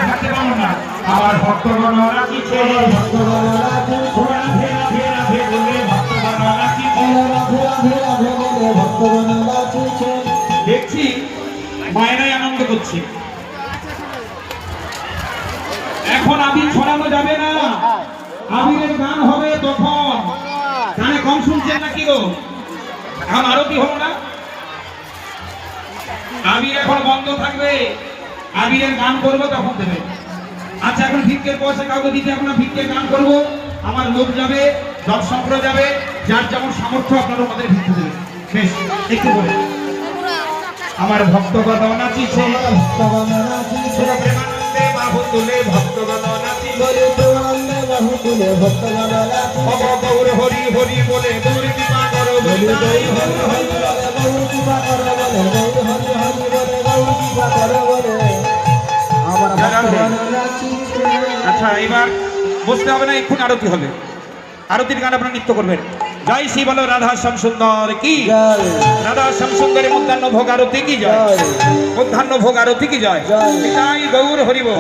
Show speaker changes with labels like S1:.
S1: থাকতে পারো না। আমার ভক্তগণ নাচিছে, ভক্তগণ নাচিছে, রাধে রাধে রাধে বলে ভক্তগণ নাচিছে, রাধে রাধে রাধে বলে ভক্তগণ নাচিছে। দেখছি মায়েরাই আনন্দ করছে। এখন আবির ছড়ানো যাবে না, আবিরের গান হবে তখন। কানে কম শুনছেন নাকি গো? এখন আরতি হলো না, আবির এখন বন্ধ থাকবে, আবিরের গান করবো তখন দেবে। আচ্ছা এখন ভিক্ষের পয়সা কাউকে দিতে এখন ভিক্ষের গান করবো, আমার লোক যাবে, দর্শকরা যাবে, যার যেমন সামর্থ্য আপনারা আমাদের ভিক্ষে দেবে। বেশ একটু বলে আমার ভক্তগণ নাচিছে, ভক্তগণ নাচিছে, প্রেমানন্দে বাহু তুলে ভক্তগণ নাচিছে, প্রেমানন্দে বাহু তুলে ভক্তগণ নাচিছে। গৌর হরি হরি বলে গৌর কৃপা করো বলে, গৌর হরি হরি বলে গৌর কৃপা করো বলে, গৌর হরি হরি বলে গৌর কৃপা করো বলে আমার ভক্তগণ নাচিছে। আচ্ছা এবার বসতে হবে না, এখন আরতি হবে। আরতির গান আপনারা নৃত্য করবেন। জয় শ্রী বলো রাধা শ্যাম সুন্দর কি জয়, রাধা শ্যাম সুন্দরের মধ্যাহ্ন ভোগ আরতি কি জয়, মধ্যাহ্ন ভোগ আরতি কি জয়, তাই গৌর হরি বল।